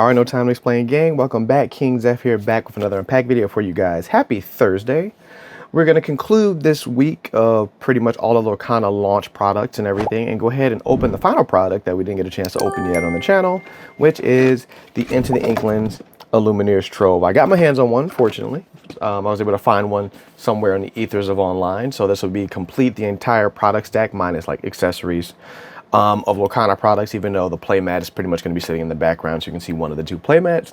Alright, no time to explain, gang. Welcome back. King Zeph here, back with another unpack video for you guys. Happy Thursday. We're going to conclude this week of pretty much all of the Lorcana launch products and everything, and go ahead and open the final product that we didn't get a chance to open yet on the channel, which is the Into the Inklands Illumineer's Trove. I got my hands on one, fortunately. I was able to find one somewhere in the ethers of online, so this will be complete the entire product stack minus like accessories of Lorcana products, even though the playmat is pretty much going to be sitting in the background, so you can see one of the two playmats.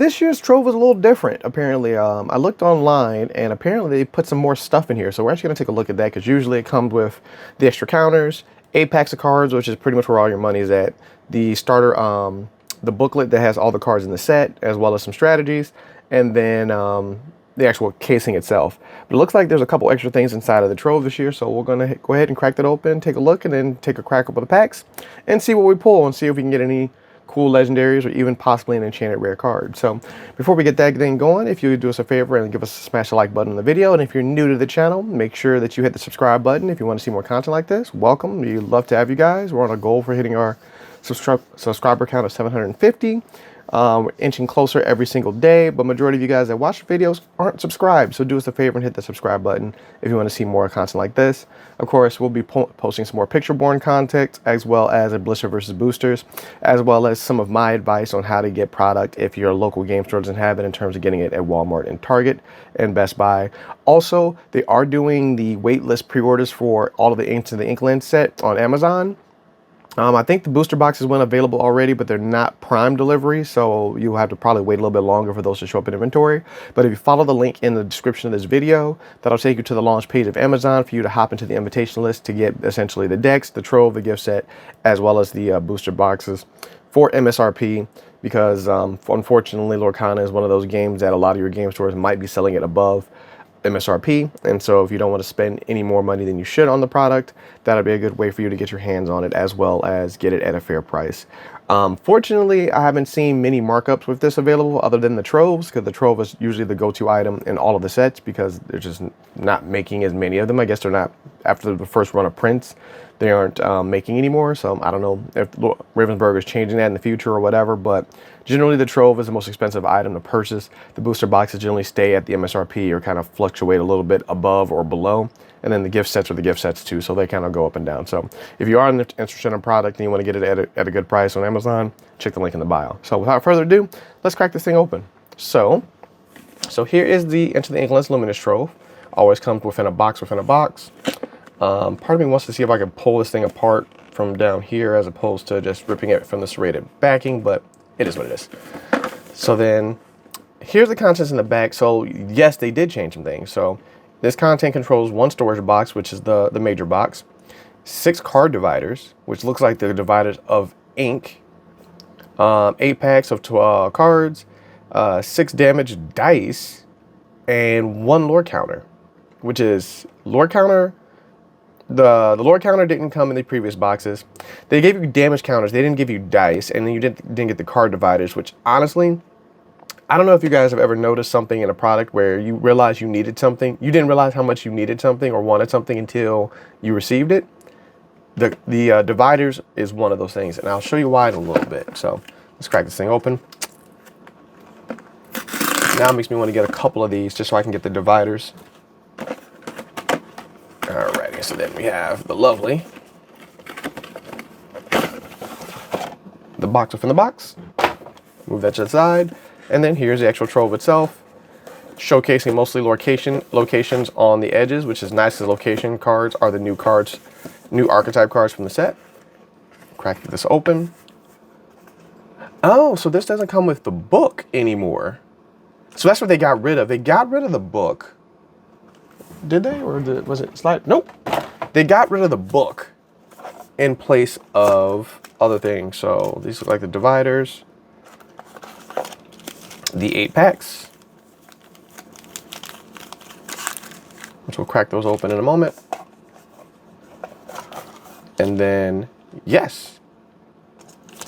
This year's Trove is a little different, apparently. I looked online, and apparently they put some more stuff in here, so we're actually going to take a look at that, because usually it comes with the extra counters, 8 packs of cards, which is pretty much where all your money is at, the starter, the booklet that has all the cards in the set, as well as some strategies, and then the actual casing itself. But it looks like there's a couple extra things inside of the Trove this year, so we're going to go ahead and crack that open, take a look, and then take a crack up of the packs, and see what we pull, and see if we can get any cool legendaries, or even possibly an enchanted rare card. So before we get that thing going, if you would do us a favor and give us a smash the like button on the video, and if you're new to the channel, make sure that you hit the subscribe button if you want to see more content like this. Welcome. We'd love to have you guys. We're on a goal for hitting our subscriber count of 750. We're inching closer every single day, but majority of you guys that watch the videos aren't subscribed, so do us a favor and hit the subscribe button if you want to see more content like this. Of course, we'll be posting some more picture-born content, as well as a Blister versus Boosters, as well as some of my advice on how to get product if your local game store doesn't have it, in terms of getting it at Walmart and Target and Best Buy. Also, they are doing the waitlist pre-orders for all of the Into the Inklands set on Amazon. I think the booster boxes went available already, but they're not Prime delivery, so you'll have to probably wait a little bit longer for those to show up in inventory. But if you follow the link in the description of this video, that'll take you to the launch page of Amazon for you to hop into the invitation list to get essentially the decks, the Trove, the gift set, as well as the booster boxes for MSRP, because unfortunately Lorcana is one of those games that a lot of your game stores might be selling it above MSRP, and so if you don't want to spend any more money than you should on the product, that'll be a good way for you to get your hands on it, as well as get it at a fair price. Fortunately, I haven't seen many markups with this available other than the Troves, because the Trove is usually the go-to item in all of the sets, because they're just not making as many of them. I guess they're not, after the first run of prints, they aren't making anymore, so I don't know if Ravensburger is changing that in the future or whatever, but generally the Trove is the most expensive item to purchase. The booster boxes generally stay at the MSRP or kind of fluctuate a little bit above or below, and then the gift sets are the gift sets too, so they kind of go up and down. So if you are interested in a product and you want to get it at a good price on Amazon, check the link in the bio. So without further ado, let's crack this thing open. So here is the Into the Inklands Luminous Trove. Always comes within a box within a box. Part of me wants to see if I can pull this thing apart from down here as opposed to just ripping it from the serrated backing, but it is what it is. So then here's the contents in the back. So yes, they did change some things. So this content controls 1 storage box, which is the major box, 6 card dividers, which looks like the dividers of ink, 8 packs of 12 cards, 6 damage dice, and 1 lore counter, which is lore counter. The lore counter didn't come in the previous boxes. They gave you damage counters. They didn't give you dice, and then you didn't get the card dividers, which honestly, I don't know if you guys have ever noticed something in a product where you realize you needed something. You didn't realize how much you needed something or wanted something until you received it. The dividers is one of those things, and I'll show you why in a little bit. So let's crack this thing open. Now it makes me want to get a couple of these just so I can get the dividers. Alrighty, so then we have the lovely, the box within the box. Move that to the side. And then here's the actual Trove itself, showcasing mostly locations on the edges, which is nice. The location cards are the new cards, new archetype cards from the set. Crack this open. Oh, so this doesn't come with the book anymore. So that's what they got rid of. They got rid of the book. Did they, or was it slide? Nope. They got rid of the book in place of other things. So these look like the dividers, the 8 packs, which we'll crack those open in a moment. And then, yes.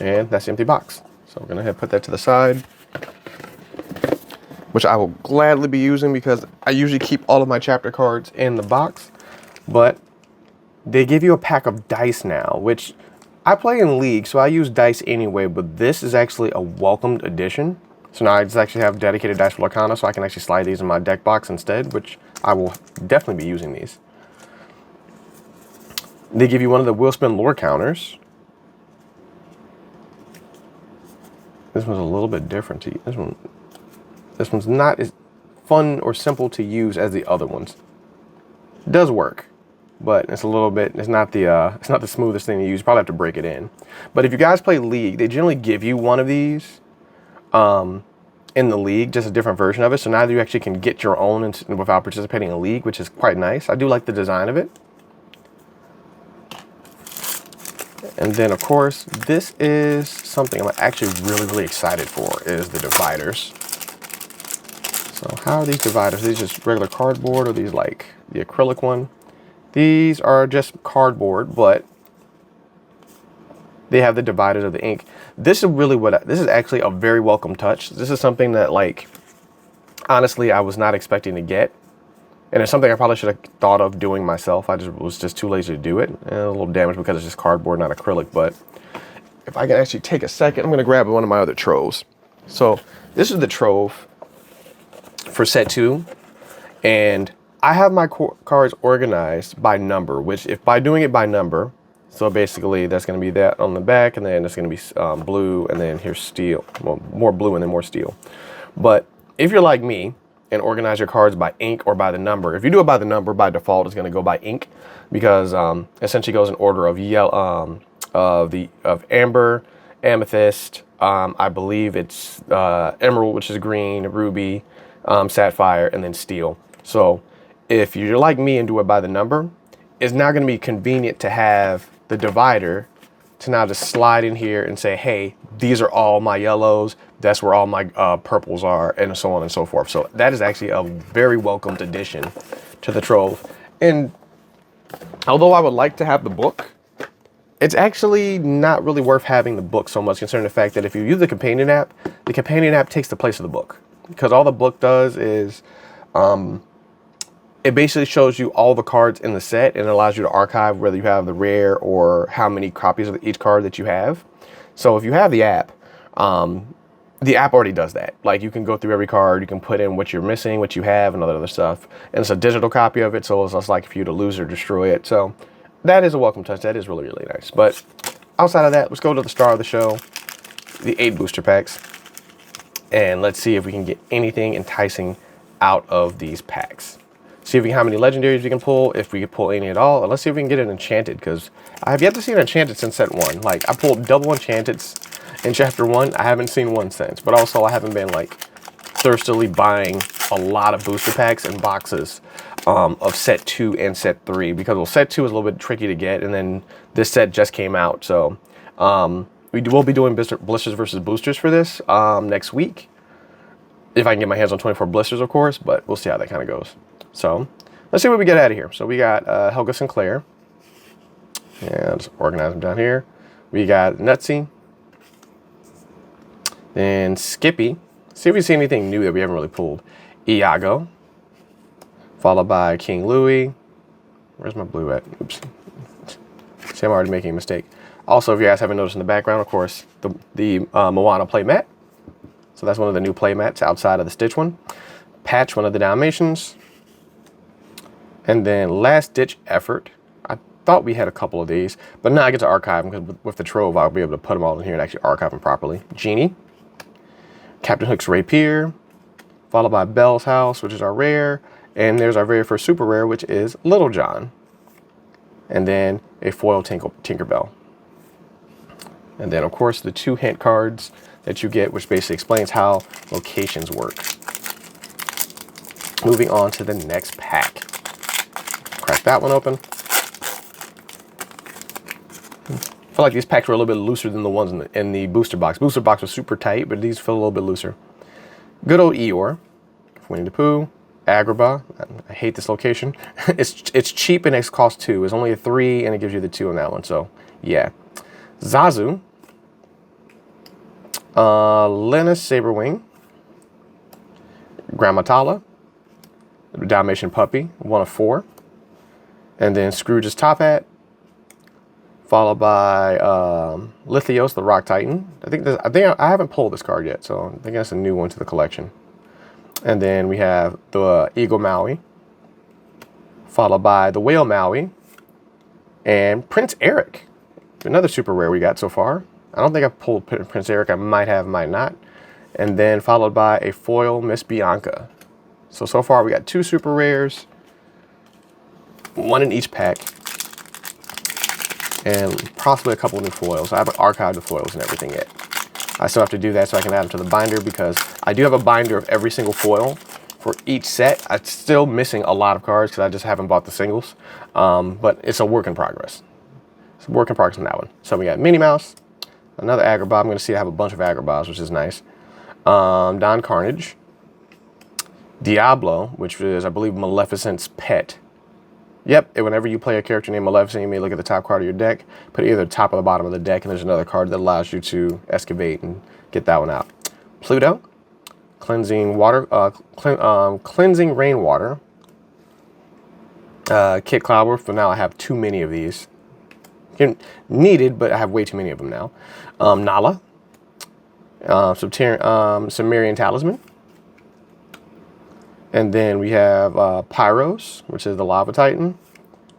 And that's the empty box. So we're gonna put that to the side, which I will gladly be using because I usually keep all of my chapter cards in the box, but they give you a pack of dice now, which I play in League, so I use dice anyway, but this is actually a welcomed addition. So now I just actually have dedicated dice for Lorcana, so I can actually slide these in my deck box instead, which I will definitely be using these. They give you one of the will spin lore counters. This one's a little bit different to use. This one's not as fun or simple to use as the other ones. It does work, but it's a little bit, it's not the smoothest thing to use. You probably have to break it in. But if you guys play League, they generally give you one of these in the League, just a different version of it. So now you actually can get your own without participating in League, which is quite nice. I do like the design of it. And then, of course, this is something I'm actually really excited for, is the dividers. So how are these dividers? Are these just regular cardboard, or these like the acrylic one? These are just cardboard, but they have the dividers of the ink. This is really this is actually a very welcome touch. This is something that, like, honestly, I was not expecting to get. And it's something I probably should have thought of doing myself. I was just too lazy to do it. And a little damaged because it's just cardboard, not acrylic. But if I can actually take a second, I'm going to grab one of my other Troves. So this is the Trove for set 2. And I have my cards organized by number, which if by doing it by number, so basically that's going to be that on the back, and then it's going to be blue, and then here's steel. Well, more blue and then more steel. But if you're like me, and organize your cards by ink or by the number. If you do it by the number, by default, it's going to go by ink, because essentially goes in order of yellow, of amber, amethyst. I believe it's emerald, which is green, ruby, sapphire, and then steel. So if you're like me and do it by the number, it's now going to be convenient to have the divider to now just slide in here and say, hey, these are all my yellows, that's where all my purples are, and so on and so forth. So that is actually a very welcomed addition to the Trove. And although I would like to have the book, it's actually not really worth having the book so much, considering the fact that if you use the companion app takes the place of the book. Because all the book does is, it basically shows you all the cards in the set and allows you to archive whether you have the rare or how many copies of each card that you have. So if you have the app already does that. Like, you can go through every card, you can put in what you're missing, what you have, and all that other stuff. And it's a digital copy of it, so it's just like if you to lose or destroy it. So that is a welcome touch. That is really nice. But outside of that, let's go to the star of the show, the 8 booster packs. And let's see if we can get anything enticing out of these packs. See if we how many legendaries we can pull, if we can pull any at all, and let's see if we can get an enchanted, because I have yet to see an enchanted since set 1. Like, I pulled double enchanteds in chapter 1. I haven't seen one since, but also I haven't been like thirstily buying a lot of booster packs and boxes of set 2 and set 3, because, well, set 2 is a little bit tricky to get, and then this set just came out. So we will be doing blisters versus boosters for this next week, if I can get my hands on 24 blisters, of course, but we'll see how that kind of goes. So let's see what we get out of here. So we got Helga Sinclair, and let's organize them down here. We got Nutsy, then Skippy. See if we see anything new that we haven't really pulled. Iago, followed by King Louis. Where's my blue at? Oops. See, I'm already making a mistake. Also, if you guys haven't noticed in the background, of course, the Moana playmat. So that's one of the new playmats outside of the Stitch one. Patch, one of the Dalmatians. And then Last Ditch Effort. I thought we had a couple of these, but now I get to archive them, because with the Trove, I'll be able to put them all in here and actually archive them properly. Genie. Captain Hook's Rapier. Followed by Bell's House, which is our rare. And there's our very first super rare, which is Little John. And then a foil Tinkerbell. And then, of course, the 2 hint cards that you get, which basically explains how locations work. Moving on to the next pack. Crack that one open. I feel like these packs were a little bit looser than the ones in the booster box. Booster box was super tight, but these feel a little bit looser. Good old Eeyore, Winnie the Pooh, Agrabah. I hate this location. It's cheap and it costs 2. It's only a 3 and it gives you the 2 on that one. So yeah, Zazu, Lena Saberwing, Grammatala, Dalmatian Puppy, 1 of 4. And then Scrooge's Top Hat, followed by Lithios, the Rock Titan. I think I haven't pulled this card yet, so I think that's a new one to the collection. And then we have the Eagle Maui, followed by the Whale Maui, and Prince Eric. Another super rare we got so far. I don't think I've pulled Prince Eric. I might have, might not. And then followed by a foil Miss Bianca. So far we got 2 super rares, 1 in each pack, and possibly a couple of new foils. I haven't archived the foils and everything yet. I still have to do that so I can add them to the binder, because I do have a binder of every single foil for each set. I'm still missing a lot of cards because I just haven't bought the singles. But it's a work in progress. It's a work in progress on that one. So we got Minnie Mouse, another Agrabah. I'm going to see I have a bunch of Agrabahs, which is nice. Don Carnage, Diablo, which is, I believe, Maleficent's pet. Yep, whenever you play a character named Maleficent, you may look at the top card of your deck, put either the top or the bottom of the deck, and there's another card that allows you to excavate and get that one out. Pluto, cleansing water, cleansing rainwater. Kit Cloudworth. For now, I have too many of these. Needed, but I have way too many of them now. Nala, Sumerian Talisman. And then we have Pyros, which is the Lava Titan,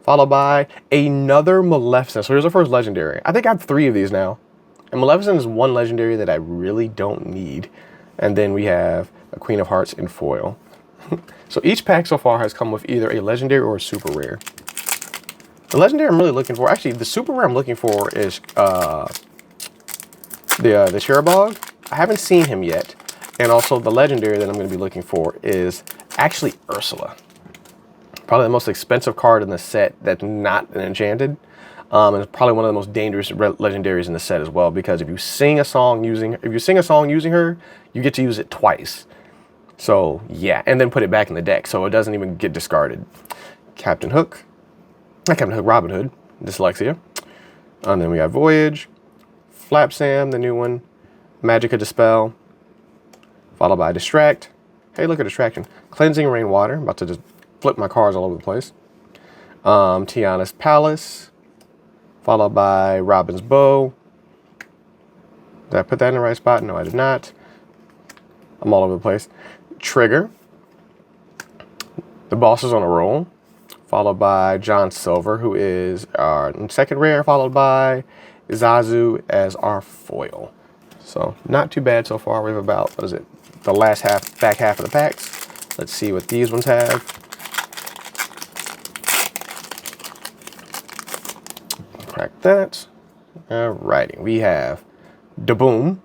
followed by another Maleficent. So here's our first legendary. I think I have 3 of these now. And Maleficent is one legendary that I really don't need. And then we have a Queen of Hearts in foil. So each pack so far has come with either a legendary or a super rare. The legendary I'm really looking for, actually the super rare I'm looking for is the Cherubog. I haven't seen him yet. And also the legendary that I'm going to be looking for is actually Ursula. Probably the most expensive card in the set that's not an enchanted. And it's probably one of the most dangerous legendaries in the set as well, because if you sing a song using her, you get to use it twice. So yeah, and then put it back in the deck so it doesn't even get discarded. Captain Hook, not Captain Hook, Robin Hood, Dyslexia. And then we got Voyage, Flap Sam, the new one, Magica Dispel, followed by Distract. Hey, look at Distraction. Cleansing Rainwater. I'm about to just flip my cards all over the place. Tiana's Palace, followed by Robin's Bow. Did I put that in the right spot? No, I did not. I'm all over the place. Trigger. The Boss is on a roll, followed by John Silver, who is our second rare, followed by Zazu as our foil. So not too bad so far. We have about, what is it, the last half, back half of the packs. Let's see what these ones have. Crack that. Alrighty, we have Daboom.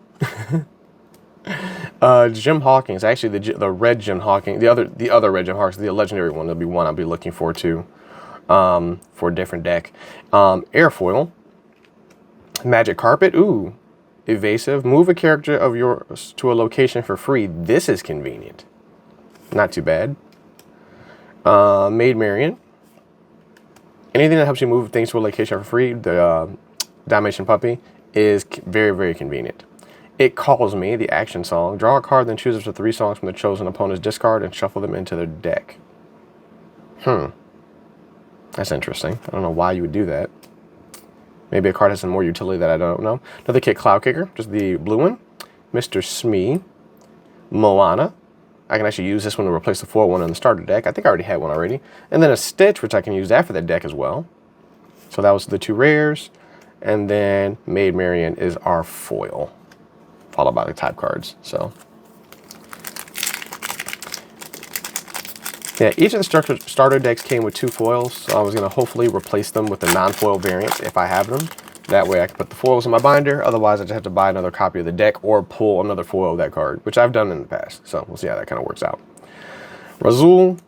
Jim Hawkins, actually the red Jim Hawkins, the other red Jim Hawkins, the legendary one. There'll be one I'll be looking for too, for a different deck. Airfoil, Magic Carpet. Ooh, evasive. Move a character of yours to a location for free. This is convenient. Not too bad. Maid Marian. Anything that helps you move things to a location for free. The Dalmatian Puppy is very, very convenient. It Calls Me, the action song. Draw a card, then choose up to 3 songs from the chosen opponent's discard and shuffle them into their deck. That's interesting. I don't know why you would do that. Maybe a card has some more utility that I don't know. Another Kit Cloud Kicker, just the blue one. Mr. Smee. Moana. I can actually use this one to replace the 4-1 in the starter deck. I think I already had one already. And then a Stitch, which I can use that for that deck as well. So that was the 2 rares. And then Maid Marian is our foil, followed by the type cards. So yeah, each of the starter decks came with 2 foils, so I was going to hopefully replace them with the non-foil variants if I have them. That way I can put the foils in my binder. Otherwise, I just have to buy another copy of the deck or pull another foil of that card, which I've done in the past. So we'll see how that kind of works out. Razul,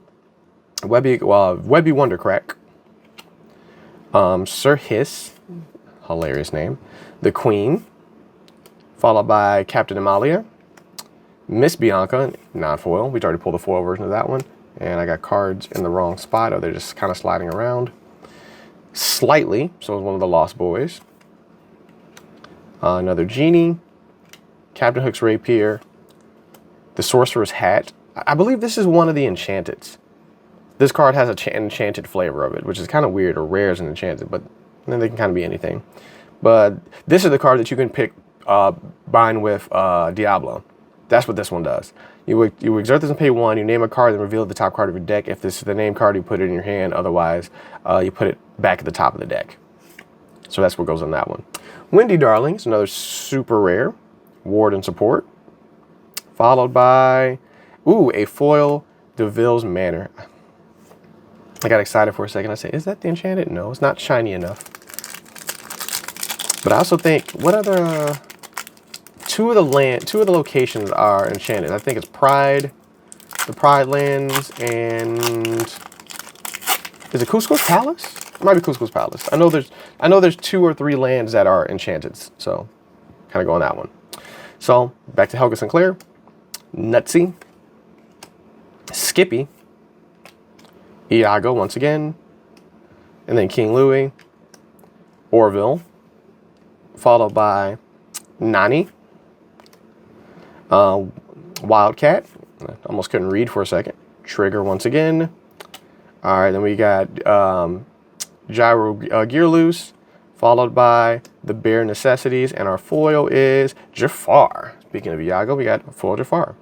Webby Wondercrack, Sir Hiss, hilarious name, the Queen, followed by Captain Amalia, Miss Bianca, non-foil. We'd already pulled the foil version of that one. And I got cards in the wrong spot, or they're just kind of sliding around. Slightly, so it's one of the Lost Boys. Another Genie, Captain Hook's Rapier, the Sorcerer's Hat. I believe this is one of the Enchanteds. This card has an enchanted flavor of it, which is kind of weird, or rare as an enchanted, but And then they can kind of be anything. But this is the card that you can pick bind with Diablo. That's what this one does. You exert this and pay 1. You name a card and reveal the top card of your deck. If this is the name card, you put it in your hand. Otherwise, you put it back at the top of the deck. So that's what goes on that one. Windy Darling is another super rare. Ward and support. Followed by, ooh, a foil Deville's Manor. I got excited for a second. I said, is that the enchanted? No, it's not shiny enough. But I also think, what other, two of the locations are enchanted. I think it's Pride, the Pride lands, and is it Cusco's Palace? It might be Cusco's Palace. I know there's 2 or 3 lands that are enchanted, so kind of go on that one. So back to Helga Sinclair, Nutsy, Skippy, Iago once again, and then King Louis, Orville, followed by Nani, Wildcat, almost couldn't read for a second, Trigger once again. All right, then we got Gyro Gearloose, followed by the Bare Necessities, and our foil is Jafar. Speaking of Iago, we got foil Jafar.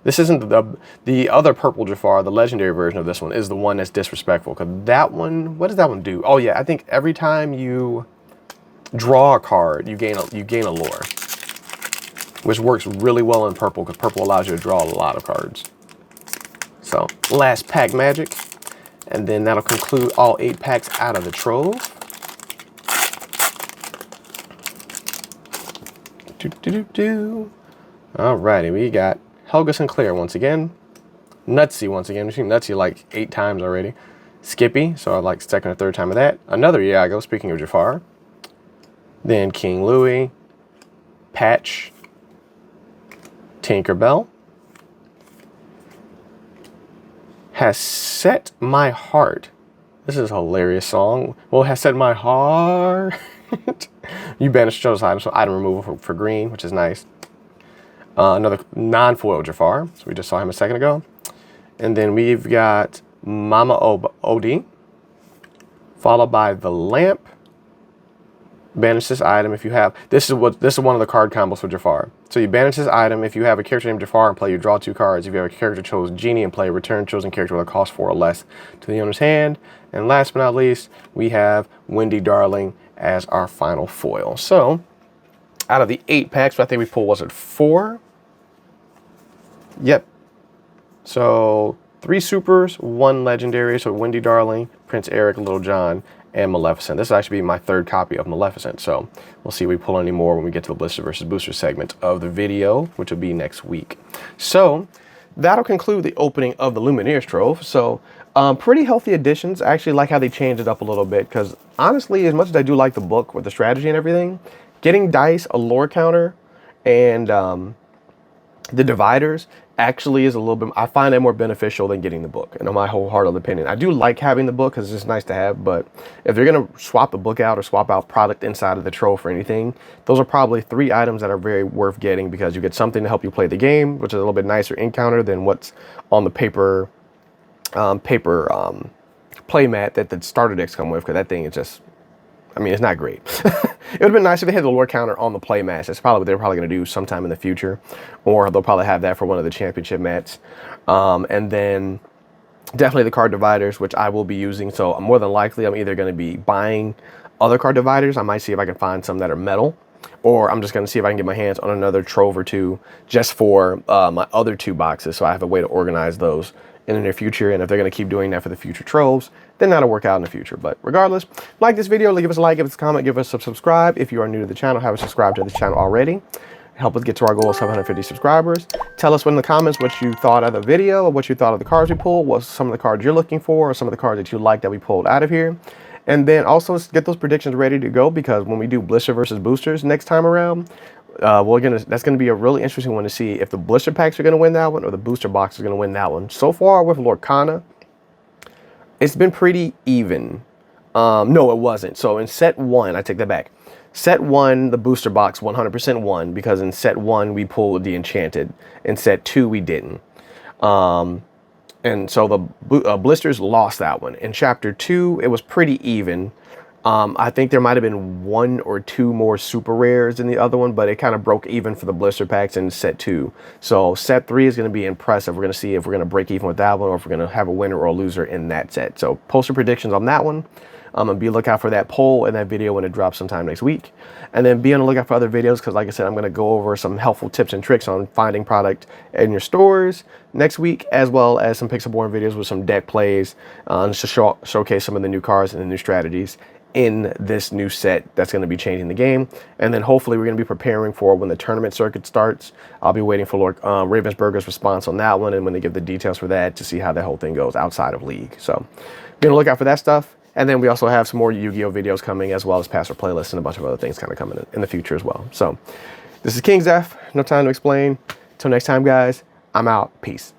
This isn't the other purple Jafar. The legendary version of this one is the one that's disrespectful. Because that one, what does that one do? Oh yeah, I think every time you draw a card, you gain a lore, which works really well in purple because purple allows you to draw a lot of cards. So last pack magic, and then that'll conclude all 8 packs out of the Trove. Alrighty, we got Helga Sinclair once again, Nutsy once again. We've seen Nutsy like 8 times already. Skippy, so I like second or third time of that. Another Iago, speaking of Jafar. Then King Louis, Patch, Tinkerbell, Has Set My Heart. This is a hilarious song. Well, Has Set My Heart. You banish chose item, so item removal for green, which is nice. Another non-foil Jafar, so we just saw him a second ago. And then we've got Mama Odie, followed by the Lamp. Banish this item if you have, this is one of the card combos for Jafar. So you banish this item if you have a character named Jafar in play, you draw 2 cards. If you have a character chosen Genie in play, return chosen character with a cost 4 or less to the owner's hand. And last but not least, we have Windy Darling as our final foil. So out of the 8 packs, I think we pulled, was it 4? Yep. So 3 supers, 1 legendary. So Windy Darling, Prince Eric, Little John, and Maleficent. This will actually be my 3rd copy of Maleficent. So we'll see if we pull any more when we get to the Blister versus Booster segment of the video, which will be next week. So that'll conclude the opening of the Illumineer's Trove. So pretty healthy additions. I actually like how they changed it up a little bit, because honestly, as much as I do like the book with the strategy and everything, getting dice, a lore counter, and the dividers actually is a little bit, I find that more beneficial than getting the book, in my wholehearted opinion. I do like having the book because it's just nice to have, but if they're going to swap the book out or swap out product inside of the Trove for anything, those are probably 3 items that are very worth getting, because you get something to help you play the game, which is a little bit nicer encounter than what's on the paper play mat that the starter decks come with, because that thing is just, I mean, it's not great. It would have been nice if they had the lore counter on the play mats. That's probably what they're probably going to do sometime in the future. Or they'll probably have that for one of the championship mats. And then definitely the card dividers, which I will be using. So more than likely, I'm either going to be buying other card dividers. I might see if I can find some that are metal. Or I'm just going to see if I can get my hands on another Trove or 2 just for my other 2 boxes. So I have a way to organize those in the near future. And if they're going to keep doing that for the future Troves, then that'll work out in the future. But regardless, like this video, give us a like, give us a comment, give us a subscribe. If you are new to the channel, haven't subscribed to the channel already, help us get to our goal of 750 subscribers. Tell us in the comments what you thought of the video, or what you thought of the cards we pulled, what some of the cards you're looking for, or some of the cards that you like that we pulled out of here. And then also get those predictions ready to go, because when we do Blister versus Boosters next time around, that's gonna be a really interesting one to see if the blister packs are gonna win that one or the booster box is gonna win that one. So far with Lorcana, it's been pretty even. No, it wasn't. So in set 1, I take that back. Set 1, the booster box 100% won, because in set 1 we pulled the Enchanted. In set 2 we didn't. And so the blisters lost that one. In chapter 2, it was pretty even. I think there might have been 1 or 2 more super rares in the other one, but it kind of broke even for the blister packs in set 2. So set 3 is going to be impressive. We're going to see if we're going to break even with that one or if we're going to have a winner or a loser in that set. So poster predictions on that one. And be on the lookout for that poll and that video when it drops sometime next week. And then be on the lookout for other videos because, like I said, I'm going to go over some helpful tips and tricks on finding product in your stores next week, as well as some Pixelborn videos with some deck plays to showcase some of the new cards and the new strategies in this new set that's going to be changing the game. And then hopefully we're going to be preparing for when the tournament circuit starts. I'll be waiting for Ravensburger's response on that one and when they give the details for that to see how the whole thing goes outside of League. So be on the lookout for that stuff. And then we also have some more Yu-Gi-Oh videos coming, as well as Passer playlists and a bunch of other things kind of coming in the future as well. So this is King Zeph. No time to explain. Till next time, guys, I'm out. Peace.